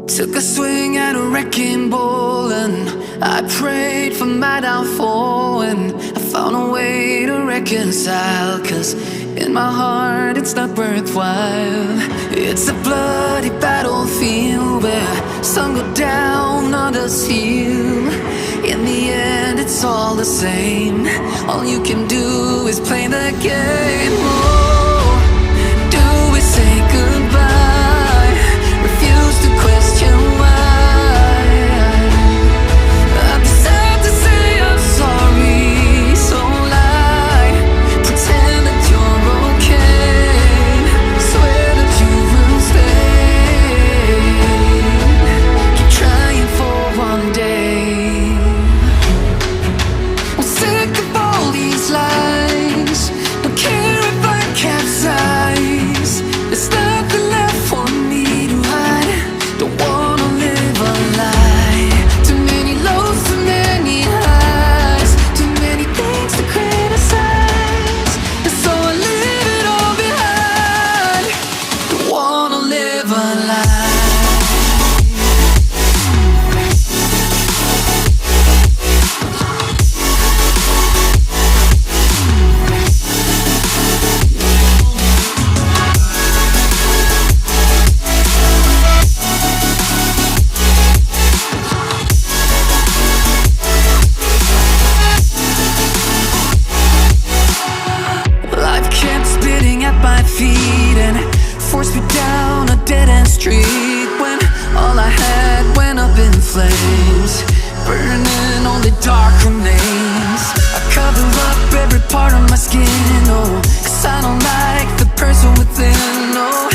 Took a swing at a wrecking ball and I prayed for my downfall, and I found a way to reconcile, 'cause in my heart it's not worthwhile. It's a bloody battlefield where some go down, others heal. In the end it's all the same. All you can do is play the game. Oh, do we say goodbye? Refuse to question why. I've decided to say I'm sorry, so lie. Pretend that you're okay. Swear that you will stay. Keep trying for one day. I'm sick of all these lies. Don't care if I capsize. There's nothing left for me to hide. Don't wanna live a lie. Too many lows, too many highs. Too many things to criticize. And so I leave it all behind. Don't wanna live a lie. Life kept spitting at my feet and forced me down a dead-end street, when all I had went up in flames, burning only dark remains. I cover up every part of my skin, oh, 'cause I don't like the person within. Oh,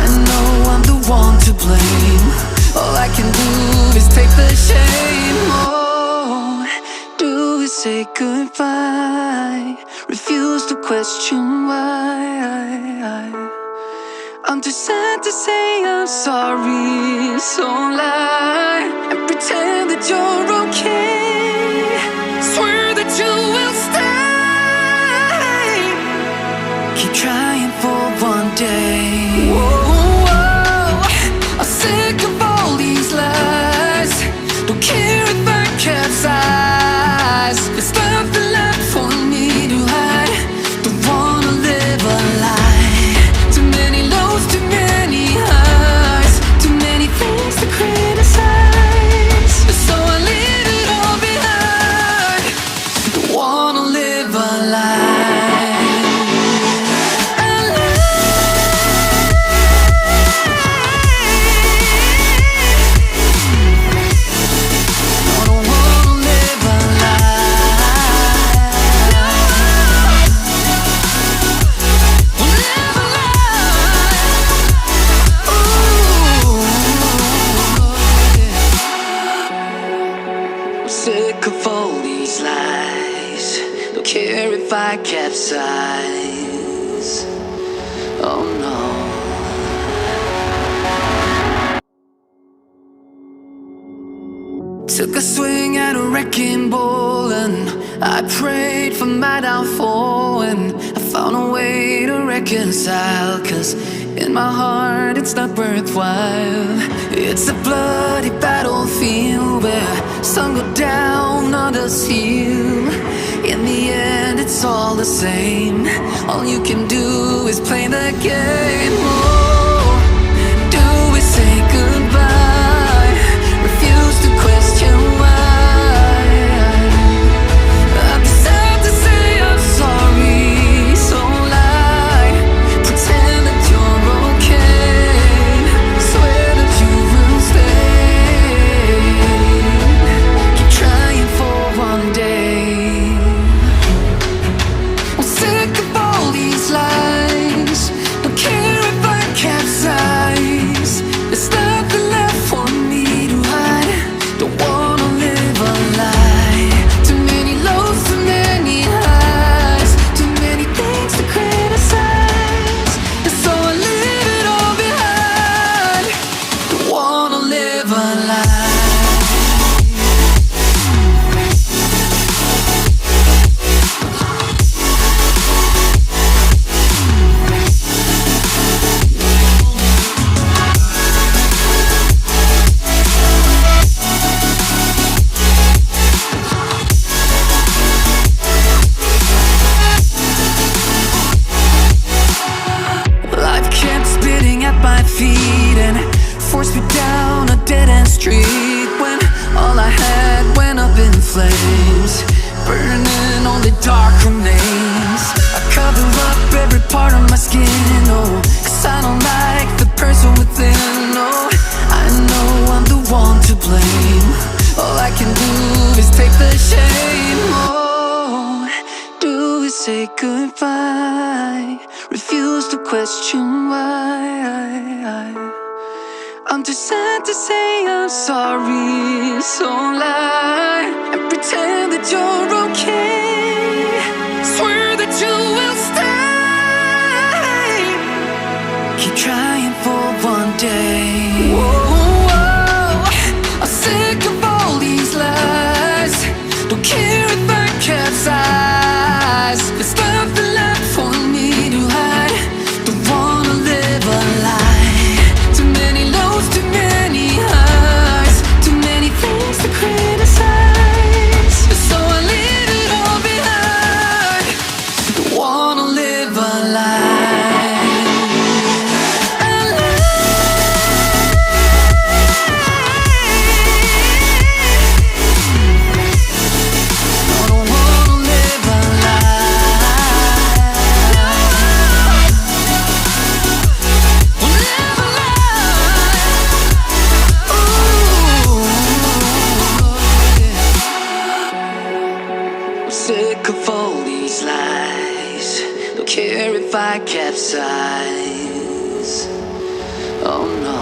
I know I'm the one to blame. All I can do is take the shame. Oh, do we say goodbye? Refuse to question why. I'm too sad to say I'm sorry, so lie and pretend that you're okay. Swear that you will stay. Keep trying for one day. Whoa, I'm sick of all these lies. Don't care if I capsize. There's nothing left for me to hide. Don't wanna live a lie. Too many lows, too many highs. Too many things to criticize. So I leave it all behind. Don't wanna live a lie. A lie. I don't wanna live a lie. We'll live a lie. Ooh, yeah. I'm sick of all these lies. Don't care if I capsize. Oh no. Took a swing at a wrecking ball and I prayed for my downfall, and I found a way to reconcile, 'cause in my heart it's not worthwhile. It's a bloody battlefield where some go down, others heal. In the end it's all the same. All you can do is play the game. Oh, do we say goodbye? Refuse to question why. I've decided to say I'm sorry, so lie. Pretend that you're okay. Swear that you will stay. Keep trying for one day. I'm sick of all these lies. Don't care if I feet and forced me down a dead-end street, when all I had went up in flames, burning only dark remains. I cover up every part of my skin, oh, 'cause I don't like the person within. Oh, I know I'm the one to blame. All I can do is take the shame. Oh, do we say goodbye? Refuse to question why. I'm too sad to say I'm sorry, so lie and pretend that you're okay. Swear that you will stay. Keep trying for one day. Whoa, I'm sick of all these lies. Don't care if I capsize. There's nothing left for me to hide. Don't wanna live a lie. Too many lows, too many highs, too many things to criticize. So I leave it all behind. Don't wanna live a lie. Sick of all these lies. Don't care if I capsize. Oh no.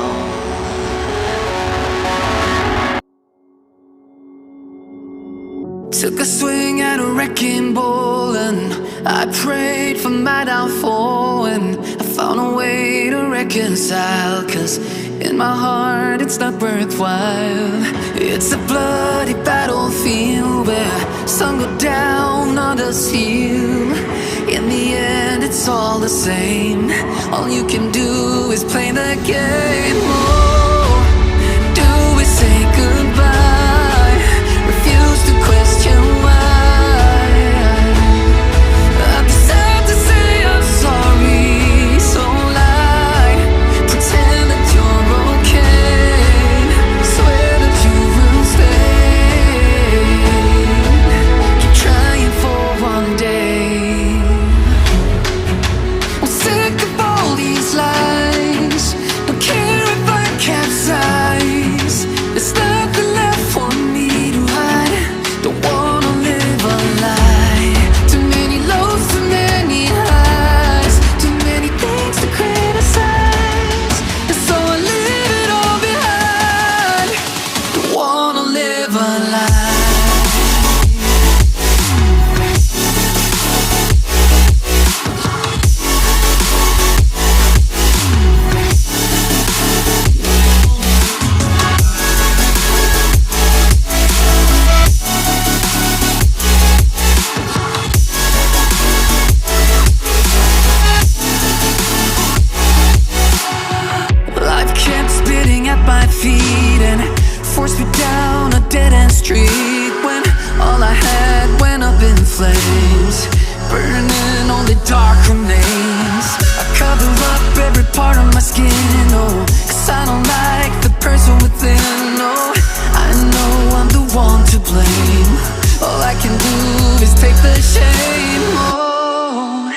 Took a swing at a wrecking ball and I prayed for my downfall, and I found a way to reconcile, 'cause in my heart it's not worthwhile. It's a bloody battlefield where some go down, others heal. In the end it's all the same. All you can do is play the game. Oh, do we say goodbye? Refuse to question why. I'm sad to say I'm sorry, so lie, pretend that you're okay. Swear that you will stay. Keep trying for one day. I'm sick of all these lies. Don't care if I capsize. There's nothing left for me to hide. Don't wanna live a lie. Too many lows, too many highs, too many things to criticize. And so I leave it all behind. Don't wanna live a lie. Life kept spitting at my feet and forced me down a dead-end street, when all I had went up in flames, burning only dark remains. I cover up every part of my skin, oh, 'cause I don't like the person within. Oh, I know I'm the one to blame. All I can do is take the shame. Oh,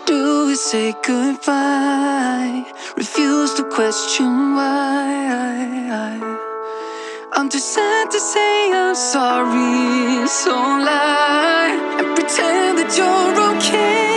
do we say goodbye? Refuse to question why. I'm too sad to say I'm sorry, so lie and pretend that you're okay.